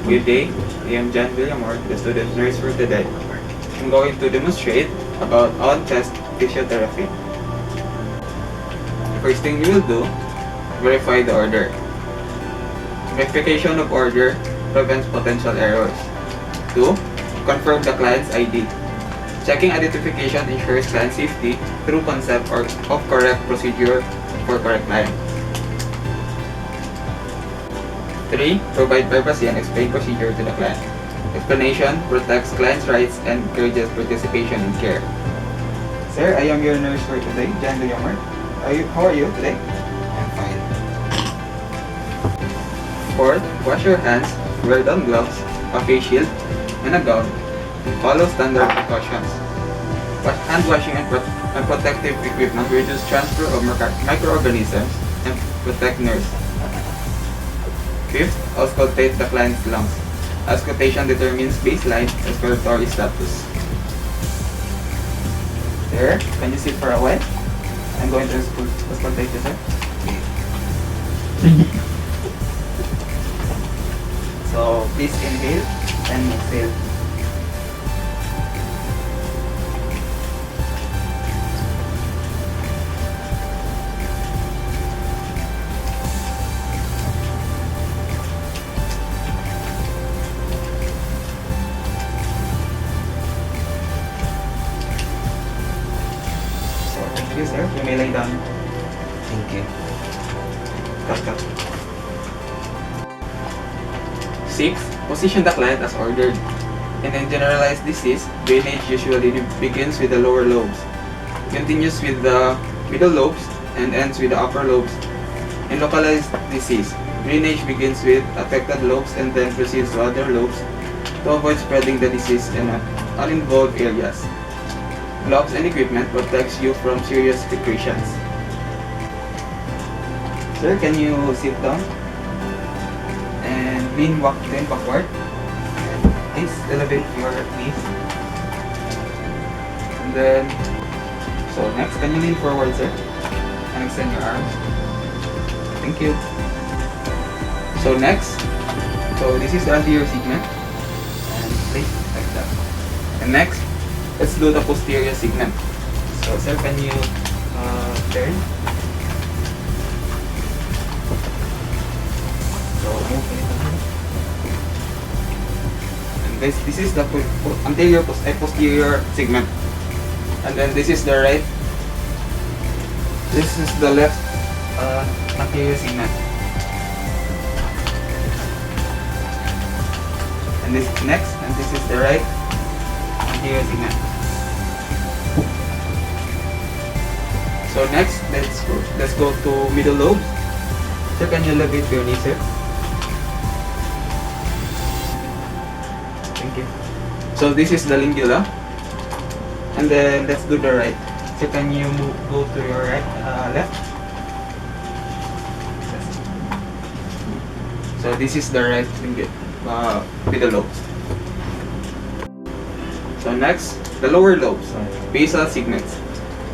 Good day, I am John Villamor, the student nurse for today. I'm going to demonstrate about on-test physiotherapy. First thing you will do, verify the order. Verification of order prevents potential errors. 2. Confirm the client's ID. Checking identification ensures client safety through concept of correct procedure for correct client. 3. Provide privacy and explain procedure to the client. Explanation protects client's rights and encourages participation in care. Sir, I am your nurse for today, John Villamor. How are you today? I'm fine. 4. Wash your hands, wear down gloves, a face shield, and a gown. Follow standard precautions. Hand washing and protective equipment reduce transfer of microorganisms and protect nerves. 5th, auscultate the client's lungs. Auscultation determines baseline respiratory status. There, can you sit for a while? I'm going to auscultate you, sir. So, please inhale and exhale. Thank you, sir. You may lay down. Thank you. Cut. 6. Position the client as ordered. In a generalized disease, drainage usually begins with the lower lobes, continues with the middle lobes, and ends with the upper lobes. In localized disease, drainage begins with affected lobes and then proceeds to other lobes to avoid spreading the disease in uninvolved areas. Gloves and equipment protects you from serious secretions. Sir, can you sit down and lean backward? Please elevate your knees. And then, so next, can you lean forward, sir? And extend your arms. Thank you. So next, this is the anterior segment. And place like that. And next, let's do the posterior segment. So sir, can you turn? So move a little bit. And this is the anterior posterior segment. And then this is the right. This is the left anterior segment. And this next, and this is the right anterior segment. So next, let's go to middle lobes. So can you elevate your knee, sir? Thank you. So this is the lingula. And then let's do the right. So can you go to your right, left? So this is the right middle lobes. So next, the lower lobes, basal segments.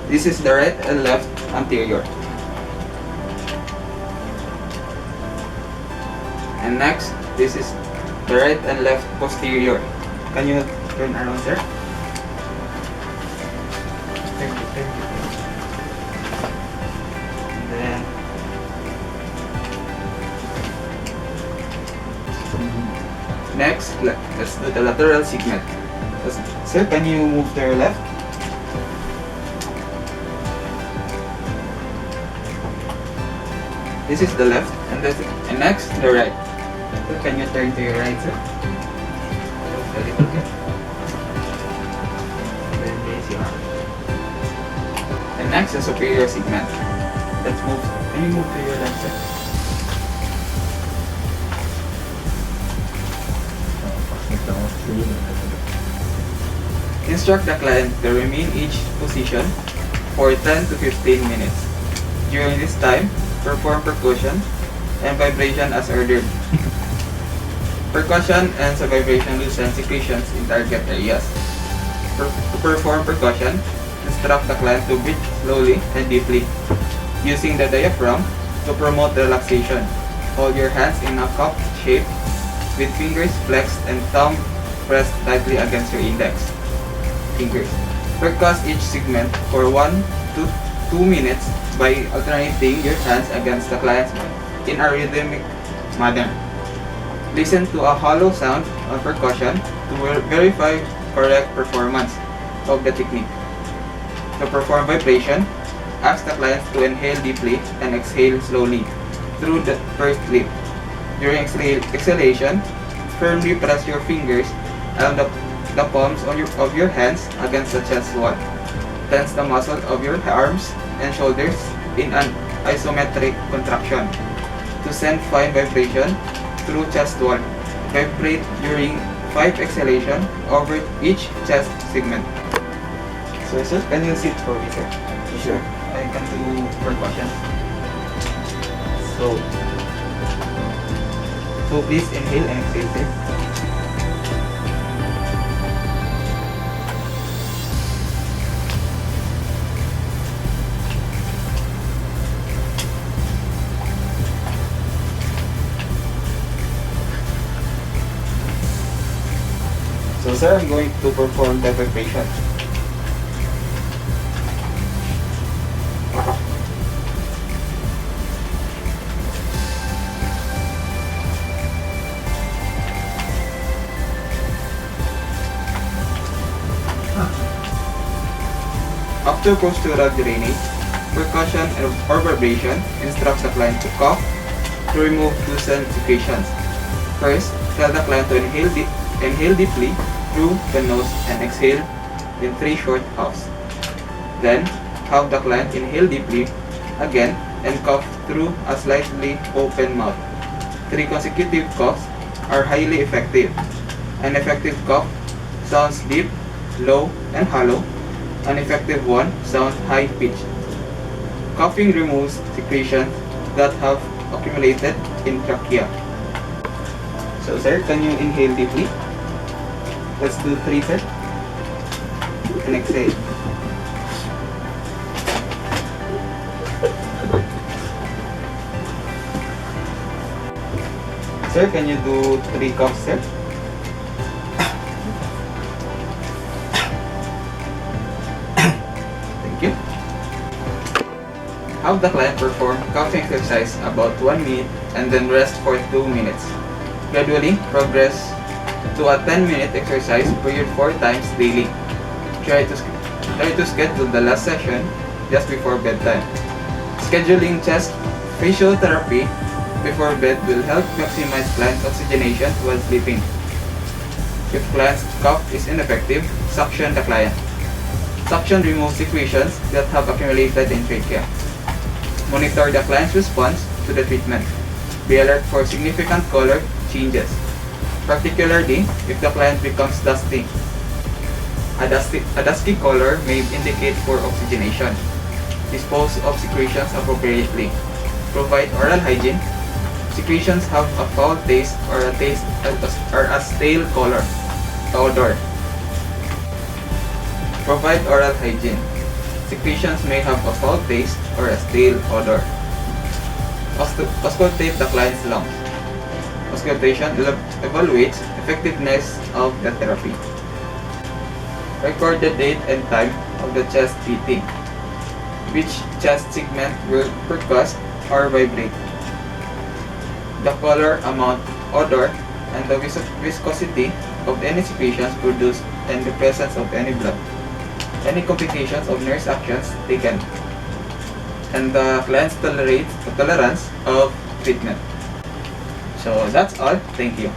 This is the right and left anterior. And next, this is the right and left posterior. Can you turn around, sir? Thank you. And then, next, let's do the lateral segment. Sir, can you move to your left? This is the left, and next, the right. So can you turn to your right, sir? A little bit. And then raise your arm. And next, the superior segment. Let's move. Can you move to your left, sir? Instruct the client to remain each position for 10 to 15 minutes. During this time, perform percussion and vibration as ordered. Percussion and vibration loosen secretions in target areas. To perform percussion, instruct the client to breathe slowly and deeply, using the diaphragm to promote relaxation. Hold your hands in a cup shape with fingers flexed and thumb pressed tightly against your index fingers. Percuss each segment for 1 to 2 minutes by alternating your hands against the client's in a rhythmic manner. Listen to a hollow sound on percussion to verify correct performance of the technique. To perform vibration, ask the client to inhale deeply and exhale slowly through the first lip. During exhalation, firmly press your fingers and the palms of your hands against the chest wall. Tense the muscles of your arms and shoulders in an isometric contraction to send fine vibration through chest wall. Vibrate during 5 exhalation over each chest segment. So sir, can you sit for me, sir? Sure. I can do percussion. So please inhale and exhale, sir. So sir, I'm going to perform the vibration. After postural drainage, percussion or vibration instructs the client to cough to remove loosened secretions. First, tell the client to inhale deeply through the nose and exhale in 3 short puffs. Then, have the client inhale deeply again and cough through a slightly open mouth. 3 consecutive coughs are highly effective. An effective cough sounds deep, low, and hollow. An effective one sounds high-pitched. Coughing removes secretions that have accumulated in trachea. So sir, can you inhale deeply? Let's do 3, sir. And exhale. Sir, can you do 3 coughs, sir? Thank you. Have the client perform coughing exercise about 1 minute and then rest for 2 minutes. Gradually progress to a 10-minute exercise period 4 times daily. Try to schedule the last session just before bedtime. Scheduling chest physiotherapy before bed will help maximize client's oxygenation while sleeping. If client's cough is ineffective, suction the client. Suction removes secretions that have accumulated in trachea. Monitor the client's response to the treatment. Be alert for significant color changes, particularly if the client becomes dusty. A dusky color may indicate poor oxygenation. Dispose of secretions appropriately. Provide oral hygiene. Secretions have a foul taste or a stale odor. Provide oral hygiene. Secretions may have a foul taste or a stale odor. Auscultate the client's lungs. Auscultation evaluates effectiveness of the therapy. Record the date and time of the chest beating. Which chest segment will percuss or vibrate. The color, amount, odor, and the viscosity of any secretions produced and the presence of any blood. Any complications of nurse actions taken. And the client's tolerance of treatment. So that's all. Thank you.